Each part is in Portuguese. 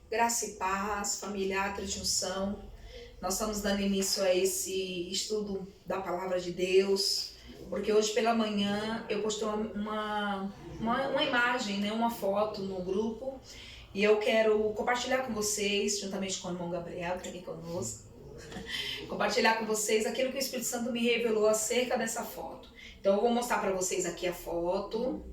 Graça e paz, família Atos de Unção. Nós estamos dando início a esse estudo da Palavra de Deus, porque hoje pela manhã eu postei uma imagem, né, uma foto no grupo, e eu quero compartilhar com vocês, juntamente com o irmão Gabriel, que está aqui conosco, compartilhar com vocês aquilo que o Espírito Santo me revelou acerca dessa foto. Então eu vou mostrar para vocês aqui a foto.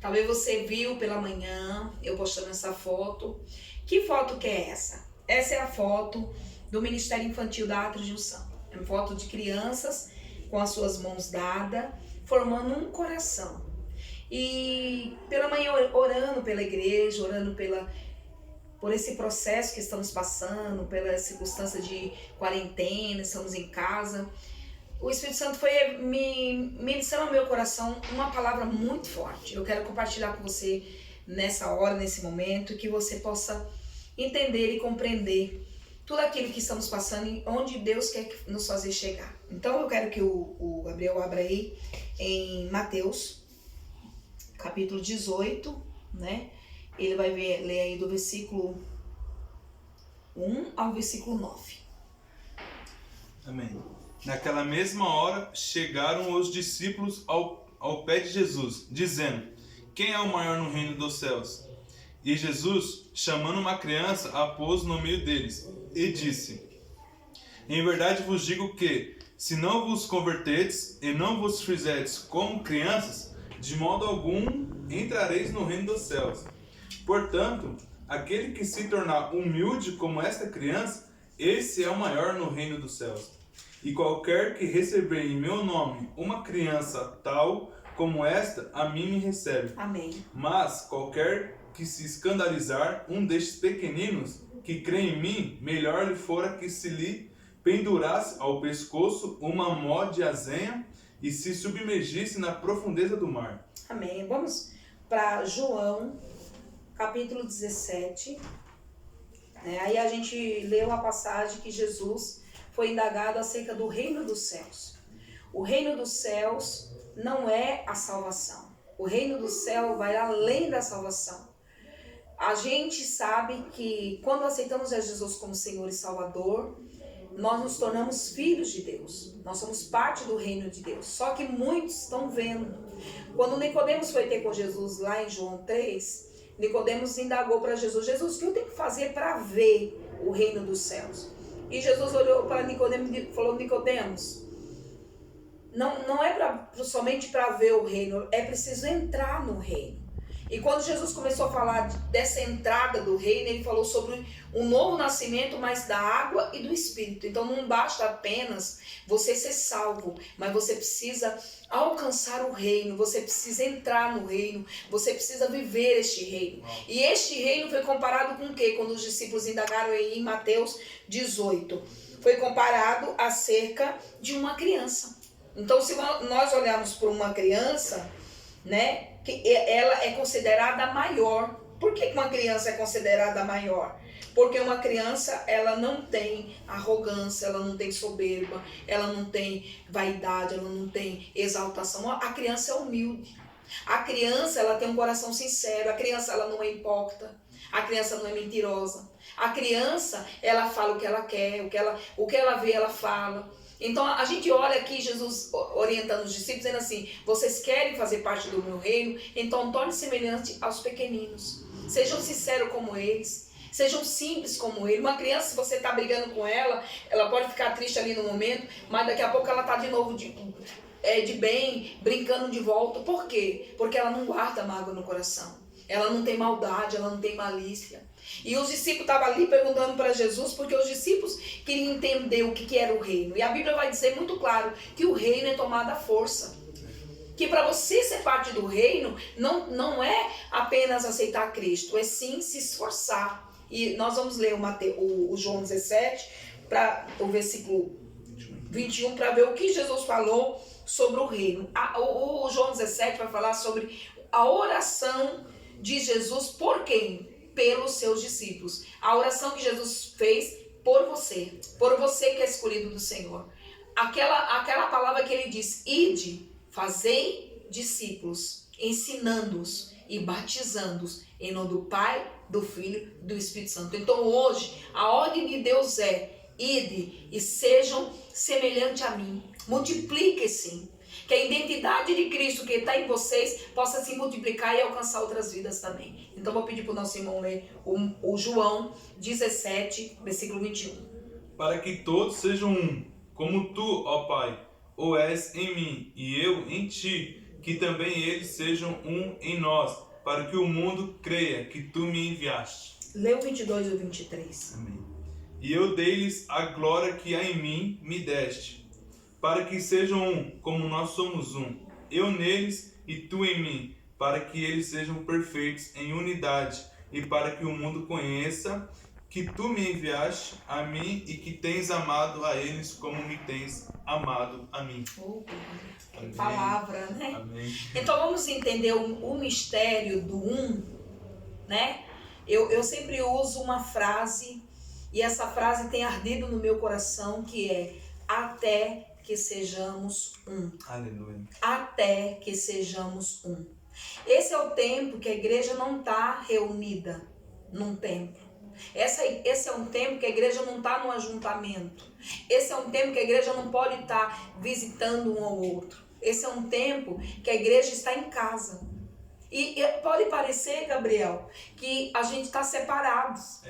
Talvez você viu pela manhã eu postando essa foto. Que foto que é essa? Essa é a foto do Ministério Infantil da Atos de Unção. É uma foto de crianças com as suas mãos dadas, formando um coração. E pela manhã orando pela igreja, orando por esse processo que estamos passando, pela circunstância de quarentena, estamos em casa. O Espírito Santo foi ministrando ao meu coração uma palavra muito forte. Eu quero compartilhar com você nessa hora, nesse momento, que você possa entender e compreender tudo aquilo que estamos passando e onde Deus quer nos fazer chegar. Então eu quero que o Gabriel abra aí em Mateus, capítulo 18, né? Ele vai ler aí do versículo 1 ao versículo 9. Amém. Naquela mesma hora chegaram os discípulos ao pé de Jesus, dizendo: Quem é o maior no reino dos céus? E Jesus, chamando uma criança, a pôs no meio deles, e disse: Em verdade vos digo que, se não vos converterdes e não vos fizerdes como crianças, de modo algum entrareis no reino dos céus. Portanto, aquele que se tornar humilde como esta criança, esse é o maior no reino dos céus. E qualquer que receber em meu nome uma criança tal como esta, a mim me recebe. Amém. Mas qualquer que se escandalizar um destes pequeninos que crê em mim, melhor lhe fora que se lhe pendurasse ao pescoço uma mó de azenha e se submergisse na profundeza do mar. Amém. Vamos para João, capítulo 17. Aí a gente leu a passagem que Jesus foi indagado acerca do reino dos céus. O reino dos céus não é a salvação. O reino do céu vai além da salvação. A gente sabe que quando aceitamos a Jesus como Senhor e Salvador, nós nos tornamos filhos de Deus. Nós somos parte do reino de Deus. Só que muitos estão vendo. Quando Nicodemos foi ter com Jesus lá em João 3, Nicodemos indagou para Jesus: Jesus, o que eu tenho que fazer para ver o reino dos céus? E Jesus olhou para Nicodemos e falou: Nicodemos, não é somente para ver o reino, é preciso entrar no reino. E quando Jesus começou a falar dessa entrada do reino, ele falou sobre um novo nascimento, mas da água e do Espírito. Então não basta apenas você ser salvo, mas você precisa alcançar o reino, você precisa entrar no reino, você precisa viver este reino. E este reino foi comparado com o quê? Quando os discípulos indagaram aí em Mateus 18. Foi comparado acerca de uma criança. Então se nós olharmos para uma criança, né, que ela é considerada maior. Por que uma criança é considerada maior? Porque uma criança, ela não tem arrogância, ela não tem soberba, ela não tem vaidade, ela não tem exaltação. A criança é humilde. A criança, ela tem um coração sincero. A criança, ela não é hipócrita. A criança não é mentirosa. A criança, ela fala o que ela quer, o que ela vê, ela fala. Então a gente olha aqui Jesus orientando os discípulos, dizendo assim: vocês querem fazer parte do meu reino? Então torne semelhante aos pequeninos. Sejam sinceros como eles. Sejam simples como ele. Uma criança, se você está brigando com ela, ela pode ficar triste ali no momento, mas daqui a pouco ela está de novo de bem, brincando de volta. Por quê? Porque ela não guarda mágoa no coração. Ela não tem maldade, ela não tem malícia. E os discípulos estavam ali perguntando para Jesus, porque os discípulos queriam entender o que era o reino. E a Bíblia vai dizer muito claro que o reino é tomada à força. Que para você ser parte do reino, não é apenas aceitar Cristo, é sim se esforçar. E nós vamos ler o João 17, o versículo 21, para ver o que Jesus falou sobre o reino. O João 17 vai falar sobre a oração de Jesus por quem? Pelos seus discípulos. A oração que Jesus fez por você que é escolhido do Senhor. Aquela palavra que ele diz: ide, fazei discípulos, ensinando-os e batizando-os em nome do Pai, do Filho e do Espírito Santo. Então hoje, a ordem de Deus é: ide e sejam semelhantes a mim. Multipliquem-se. Que a identidade de Cristo que está em vocês possa se multiplicar e alcançar outras vidas também. Então vou pedir para o nosso irmão ler o João 17, versículo 21. Para que todos sejam um, como tu, ó Pai, o és em mim e eu em ti, que também eles sejam um em nós, para que o mundo creia que tu me enviaste. Lê o 22 e o 23. Amém. E eu dei-lhes a glória que há em mim me deste, para que sejam um, como nós somos um, eu neles e tu em mim, para que eles sejam perfeitos em unidade, e para que o mundo conheça que tu me enviaste a mim e que tens amado a eles como me tens amado a mim. Oh, Amém. Palavra, né? Amém. Então vamos entender o mistério do né? Eu sempre uso uma frase, e essa frase tem ardido no meu coração, que é: até que sejamos um. Aleluia. Até que sejamos um. Esse é o tempo que a igreja não está reunida num templo. Esse é um tempo que a igreja não está num ajuntamento. Esse é um tempo que a igreja não pode estar visitando um ao outro. Esse é um tempo que a igreja está em casa. E pode parecer, Gabriel, que a gente está separados.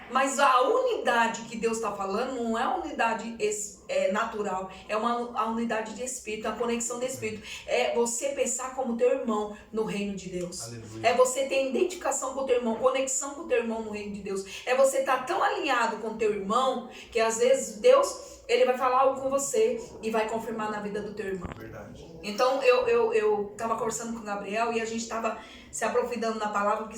Mas a unidade que Deus está falando não é a unidade natural, é a unidade de espírito, a conexão de espírito. É você pensar como teu irmão no reino de Deus. Aleluia. É você ter identificação com o teu irmão, conexão com o teu irmão no reino de Deus. É você estar tão alinhado com o teu irmão que às vezes Deus, ele vai falar algo com você e vai confirmar na vida do teu irmão. Verdade. Então eu estava conversando com o Gabriel e a gente estava se aprofundando na palavra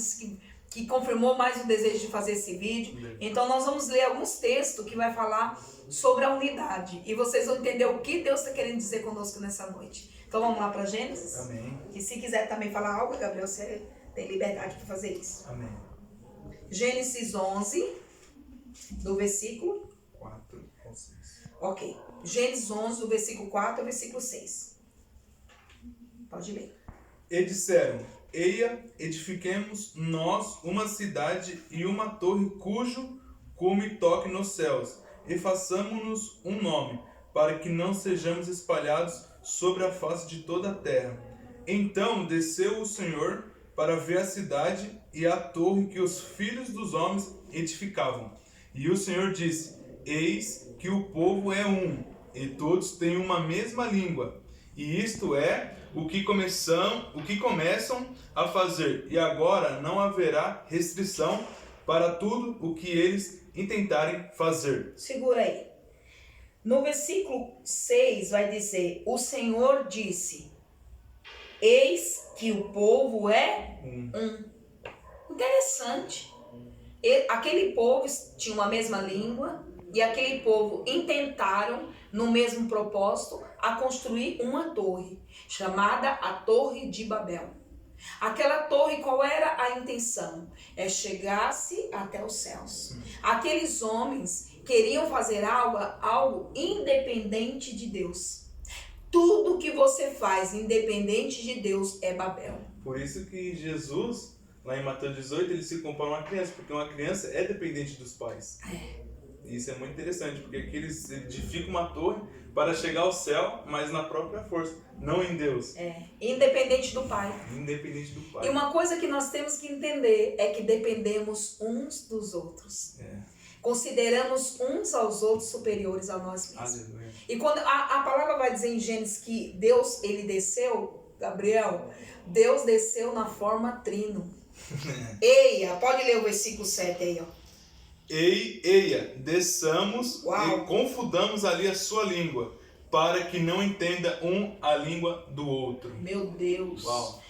que confirmou mais o desejo de fazer esse vídeo. Então nós vamos ler alguns textos que vai falar sobre a unidade. E vocês vão entender o que Deus está querendo dizer conosco nessa noite. Então vamos lá para Gênesis? Amém. E se quiser também falar algo, Gabriel, você tem liberdade para fazer isso. Amém. Gênesis 11, do versículo 4 ao 6. Ok. Gênesis 11, do versículo 4 ao versículo 6. Pode ler. E disseram: Eia, edifiquemos nós uma cidade e uma torre cujo cume toque nos céus, e façamos-nos um nome, para que não sejamos espalhados sobre a face de toda a terra. Então desceu o Senhor para ver a cidade e a torre que os filhos dos homens edificavam. E o Senhor disse: Eis que o povo é um, e todos têm uma mesma língua. E isto é o que começam a fazer, e agora não haverá restrição para tudo o que eles intentarem fazer. Segura aí. No versículo 6 vai dizer: o Senhor disse: eis que o povo é um. Interessante. Aquele povo tinha uma mesma língua, e aquele povo intentaram, no mesmo propósito, a construir uma torre, chamada a Torre de Babel. Aquela torre, qual era a intenção? É chegar-se até os céus. Aqueles homens queriam fazer algo independente de Deus. Tudo que você faz independente de Deus é Babel. Por isso que Jesus, lá em Mateus 18, ele se compara a uma criança, porque uma criança é dependente dos pais. Isso é muito interessante, porque aqui eles edificam uma torre para chegar ao céu, mas na própria força, não em Deus. Independente do Pai. Independente do Pai. E uma coisa que nós temos que entender é que dependemos uns dos outros. Consideramos uns aos outros superiores a nós mesmos. Aleluia. E quando a palavra vai dizer em Gênesis que Deus, ele desceu, Gabriel, Deus desceu na forma trino. Eia, pode ler o versículo 7 aí, ó. Eia, desçamos e confundamos ali a sua língua, para que não entenda um a língua do outro. Meu Deus. Uau.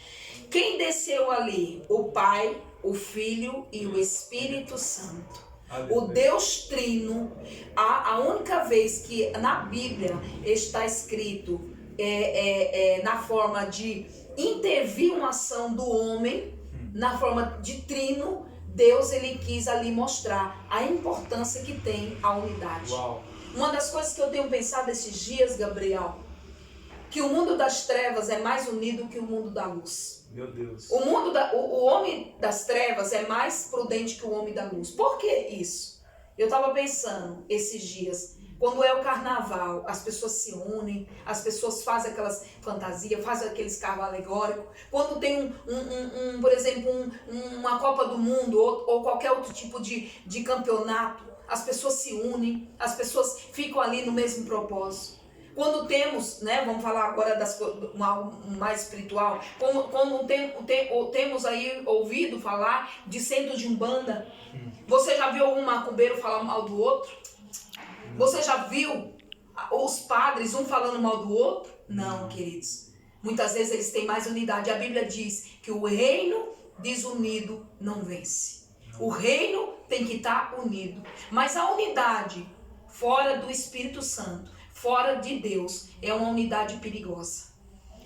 Quem desceu ali? O Pai, o Filho e o Espírito Santo. Aleluia. O Deus Trino. A única vez que na Bíblia está escrito na forma de intervir uma ação do homem, na forma de trino, Deus, ele quis ali mostrar a importância que tem a unidade. Uau. Uma das coisas que eu tenho pensado esses dias, Gabriel, que o mundo das trevas é mais unido que o mundo da luz. Meu Deus. O homem das trevas é mais prudente que o homem da luz. Por que isso? Eu estava pensando esses dias, quando é o carnaval, as pessoas se unem, as pessoas fazem aquelas fantasias, fazem aqueles carros alegóricos. Quando tem por exemplo, uma Copa do Mundo ou qualquer outro tipo de campeonato, as pessoas se unem, as pessoas ficam ali no mesmo propósito. Quando temos, né, vamos falar agora das coisas mais espiritual, como temos aí ouvido falar de centro de umbanda. Você já viu algum macumbeiro falar mal do outro? Você já viu os padres um falando mal do outro? Não, queridos. Muitas vezes eles têm mais unidade. A Bíblia diz que o reino desunido não vence. O reino tem que estar unido. Mas a unidade fora do Espírito Santo, fora de Deus, é uma unidade perigosa.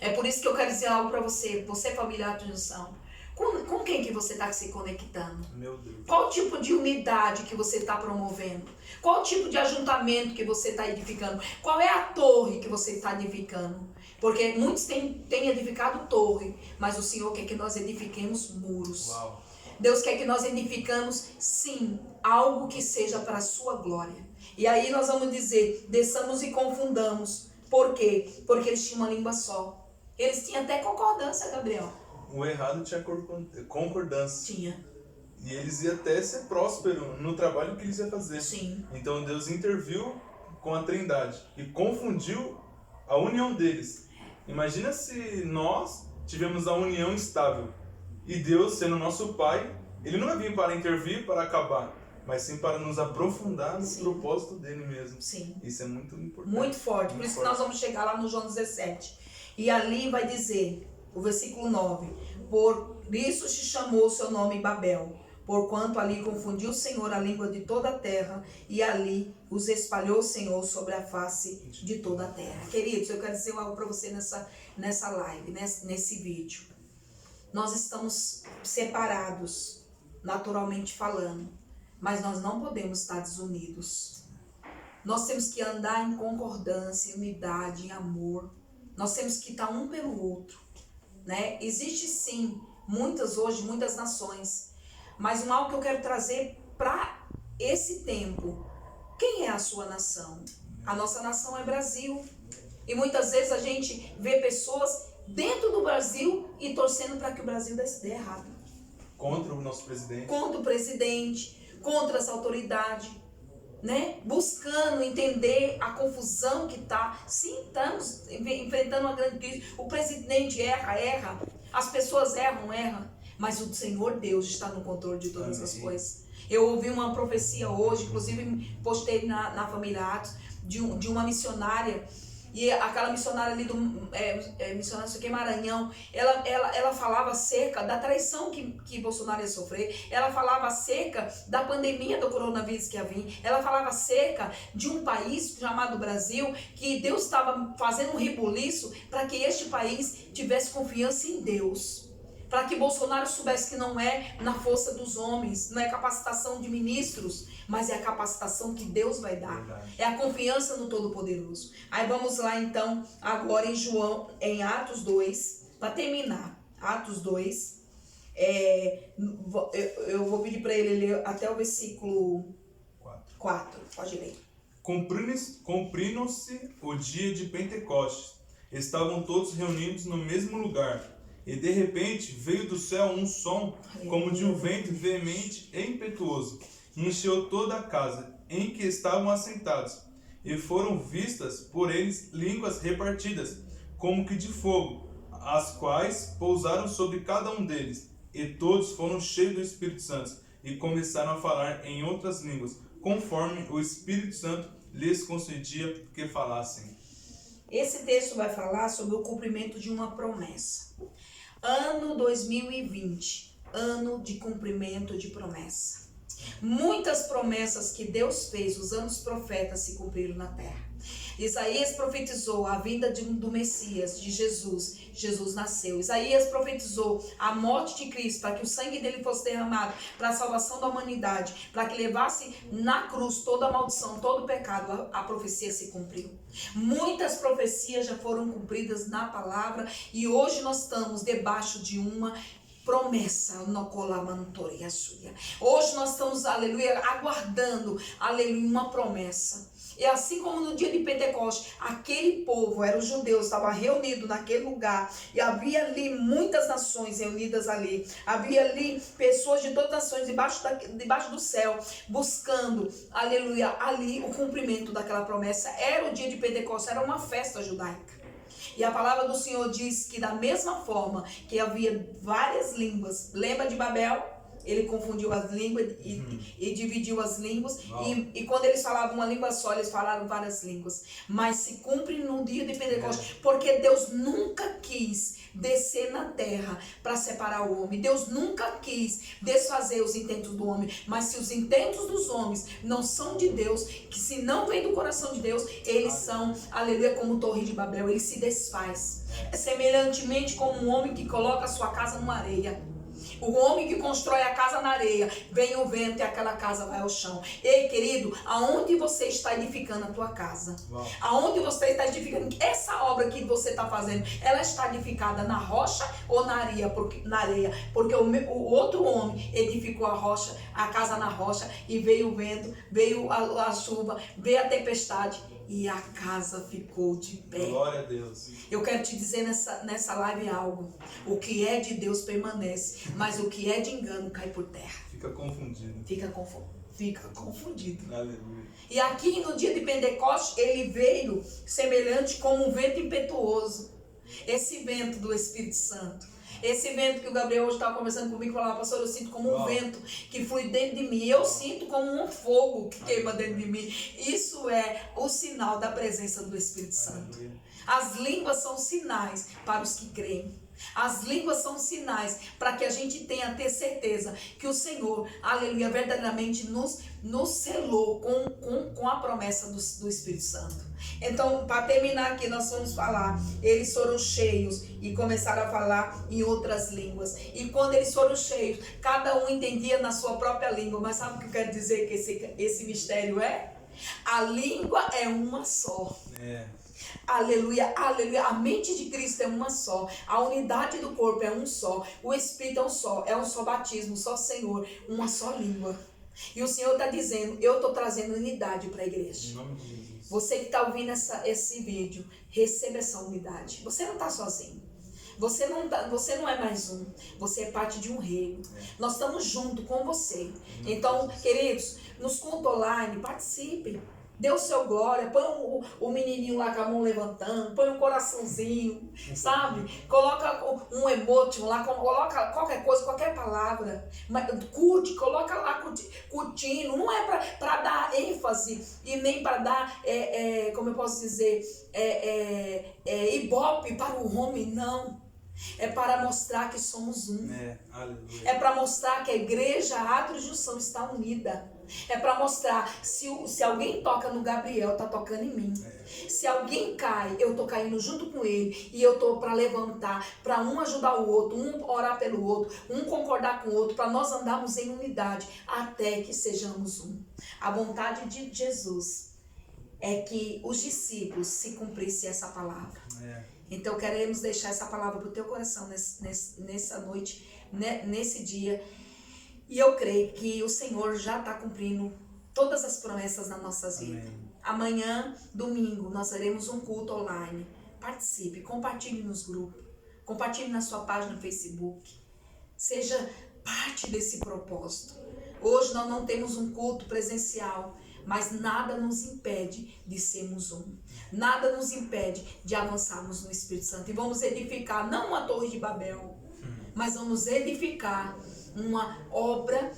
É por isso que eu quero dizer algo para você, familiar de unção. Com quem que você está se conectando? Meu Deus. Qual tipo de unidade que você está promovendo? Qual tipo de ajuntamento que você está edificando? Qual é a torre que você está edificando? Porque muitos têm edificado torre, mas o Senhor quer que nós edifiquemos muros. Uau. Deus quer que nós edificamos, sim, algo que seja para a sua glória. E aí nós vamos dizer, desçamos e confundamos. Por quê? Porque eles tinham uma língua só. Eles tinham até concordância, Gabriel. O errado tinha concordância. Tinha. E eles iam até ser prósperos no trabalho que eles iam fazer. Sim. Então Deus interviu com a Trindade e confundiu a união deles. Imagina se nós tivemos a união estável. E Deus, sendo nosso Pai, Ele não vai vir para intervir, para acabar, mas sim para nos aprofundar no propósito dele mesmo. Sim. Isso é muito importante. Muito forte. Por isso que nós vamos chegar lá no João 17. E ali vai dizer, o versículo 9: por isso te chamou o seu nome Babel, porquanto ali confundiu o Senhor a língua de toda a terra, e ali os espalhou o Senhor sobre a face de toda a terra. Queridos, eu quero dizer algo para você nessa live, nesse vídeo. Nós estamos separados, naturalmente falando, mas nós não podemos estar desunidos. Nós temos que andar em concordância, em unidade, em amor. Nós temos que estar um pelo outro, né? Existe sim, muitas nações, mas algo que eu quero trazer para esse tempo. Quem é a sua nação? A nossa nação é Brasil. E muitas vezes a gente vê pessoas dentro do Brasil e torcendo para que o Brasil dê errado. Contra o nosso presidente. Contra o presidente, contra as autoridades, né? Buscando entender a confusão que está. Sim, estamos enfrentando uma grande crise. O presidente erra. As pessoas erram. Mas o Senhor Deus está no controle de todas as coisas. Eu ouvi uma profecia hoje, inclusive postei na família Atos, de uma missionária. E aquela missionária ali missionária isso aqui, Maranhão, ela falava acerca da traição que Bolsonaro ia sofrer. Ela falava acerca da pandemia do coronavírus que ia vir. Ela falava acerca de um país chamado Brasil, que Deus estava fazendo um rebuliço para que este país tivesse confiança em Deus. Para que Bolsonaro soubesse que não é na força dos homens, não é capacitação de ministros, mas é a capacitação que Deus vai dar. Verdade. É a confiança no Todo-Poderoso. Aí vamos lá então, agora em Atos 2, para terminar. Atos 2, eu vou pedir para ele ler até o versículo 4. Pode ler. Cumprindo-se o dia de Pentecostes, estavam todos reunidos no mesmo lugar. E de repente veio do céu um som como de um vento veemente e impetuoso, e encheu toda a casa em que estavam assentados, e foram vistas por eles línguas repartidas, como que de fogo, as quais pousaram sobre cada um deles, e todos foram cheios do Espírito Santo, e começaram a falar em outras línguas, conforme o Espírito Santo lhes concedia que falassem. Esse texto vai falar sobre o cumprimento de uma promessa. Ano 2020, ano de cumprimento de promessa. Muitas promessas que Deus fez usando os profetas se cumpriram na terra. Isaías profetizou a vinda do Messias, de Jesus. Jesus nasceu. Isaías profetizou a morte de Cristo, para que o sangue dele fosse derramado para a salvação da humanidade, para que levasse na cruz toda a maldição, todo o pecado. A profecia se cumpriu. Muitas profecias já foram cumpridas na palavra e hoje nós estamos debaixo de uma promessa. Hoje nós estamos, aleluia, aguardando, aleluia, uma promessa. E assim como no dia de Pentecostes, aquele povo, eram os judeus, estava reunido naquele lugar, e havia ali muitas nações reunidas ali, havia ali pessoas de todas as nações debaixo do céu, buscando, aleluia, ali o cumprimento daquela promessa. Era o dia de Pentecostes, era uma festa judaica. E a palavra do Senhor diz que da mesma forma que havia várias línguas, lembra de Babel? Ele confundiu as línguas e dividiu as línguas. E quando eles falavam uma língua só, eles falaram várias línguas. Mas se cumpre no dia de Pentecostes, porque Deus nunca quis descer na terra para separar o homem. Deus nunca quis desfazer os intentos do homem. Mas se os intentos dos homens não são de Deus, que se não vem do coração de Deus, eles são, aleluia, como Torre de Babel. Ele se desfaz. É semelhantemente como um homem que coloca a sua casa numa areia. O homem que constrói a casa na areia, vem o vento e aquela casa vai ao chão. Ei, querido, aonde você está edificando a tua casa? Aonde você está edificando? Essa obra que você está fazendo, ela está edificada na rocha ou na areia? Porque o outro homem edificou a rocha, a casa na rocha, e veio o vento, veio a chuva, veio a tempestade. E a casa ficou de pé. Glória a Deus. Eu quero te dizer nessa live algo. O que é de Deus permanece, mas o que é de engano cai por terra. Fica confundido. Fica confundido. Aleluia. E aqui no dia de Pentecostes, ele veio semelhante como um vento impetuoso. Esse vento do Espírito Santo. Esse vento que o Gabriel hoje estava conversando comigo, falava, pastor, eu sinto como um vento que flui dentro de mim. Eu sinto como um fogo que queima dentro de mim. Isso é o sinal da presença do Espírito Santo. As línguas são sinais para os que creem. As línguas são sinais para que a gente tenha a ter certeza que o Senhor, aleluia, verdadeiramente nos selou com a promessa do Espírito Santo. Então, para terminar aqui, nós vamos falar, eles foram cheios e começaram a falar em outras línguas. E quando eles foram cheios, cada um entendia na sua própria língua. Mas sabe o que eu quero dizer que esse mistério é? A língua é uma só. Aleluia, aleluia. A mente de Cristo é uma só. A unidade do corpo é um só. O Espírito é um só. É um só batismo, um só Senhor, uma só língua. E o Senhor está dizendo, eu estou trazendo unidade para a igreja. Em nome de Jesus. Você que está ouvindo esse vídeo, receba essa unidade. Você não está sozinho. Você não é mais um. Você é parte de um reino. Nós estamos junto com você. Então, queridos, nos cultos online, participem. Dê o seu glória, põe o menininho lá com a mão levantando, põe um coraçãozinho, sabe? Coloca um emoji lá, coloca qualquer coisa, qualquer palavra. Curte, coloca lá curtindo. Não é para dar ênfase e nem para dar, como eu posso dizer, ibope para o homem, não. É para mostrar que somos um. É para mostrar que a igreja Atos de Junção está unida. É para mostrar, se alguém toca no Gabriel, tá tocando em mim. Se alguém cai, eu tô caindo junto com ele. E eu tô para levantar, para um ajudar o outro, um orar pelo outro, um concordar com o outro, para nós andarmos em unidade, até que sejamos um. A vontade de Jesus é que os discípulos se cumprissem essa palavra. Então queremos deixar essa palavra para o teu coração nessa noite, nesse dia. E eu creio que o Senhor já está cumprindo todas as promessas nas nossas vidas. Amanhã, domingo, nós teremos um culto online. Participe, compartilhe nos grupos, compartilhe na sua página no Facebook. Seja parte desse propósito. Hoje nós não temos um culto presencial, mas nada nos impede de sermos um. Nada nos impede de avançarmos no Espírito Santo. E vamos edificar não uma torre de Babel, mas vamos edificar uma obra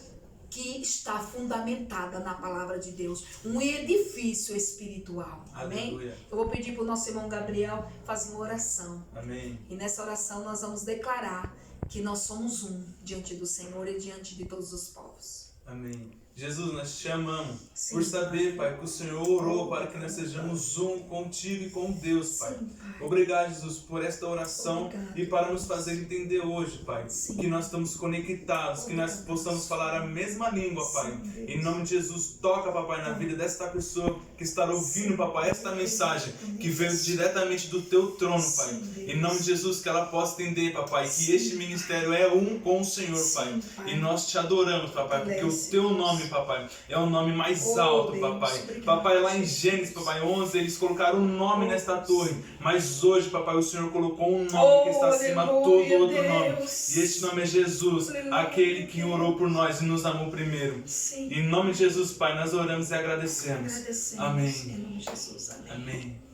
que está fundamentada na palavra de Deus. Um edifício espiritual. Amém? Aleluia. Eu vou pedir para o nosso irmão Gabriel fazer uma oração. Amém. E nessa oração nós vamos declarar que nós somos um diante do Senhor e diante de todos os povos. Amém. Jesus, nós te amamos Sim, por saber, Pai, que o Senhor orou para que nós sejamos um contigo e com Deus, Pai. Sim, Pai. Obrigado, Jesus, por esta oração. Obrigado, E para nos fazer entender hoje, Pai, Sim. que nós estamos conectados, que nós Obrigado. possamos falar a mesma língua, Pai. Sim, Deus. Em nome de Jesus, toca, Papai, na vida desta pessoa que está ouvindo, Papai, esta mensagem que veio diretamente do Teu trono, Pai. Sim, Deus. Em nome de Jesus, que ela possa entender, Papai, que este ministério é um com o Senhor, Sim, Pai. Pai. E nós te adoramos, Papai, porque o Aleluia. Teu nome, Papai, é o nome mais Oh, alto, Deus, Papai. obrigado, Papai, lá em Jesus. Gênesis, Papai, 11, eles colocaram um nome Oh, nesta Deus. torre. Mas hoje, Papai, o Senhor colocou um nome Oh, que está acima de aleluia, todo outro nome. Deus. E esse nome é Jesus, Aleluia, aquele que orou por nós e nos amou primeiro. Sim. Em nome de Jesus, Pai, nós oramos e agradecemos. Agradecemos. Amém. Em nome de Jesus. Amém. Amém.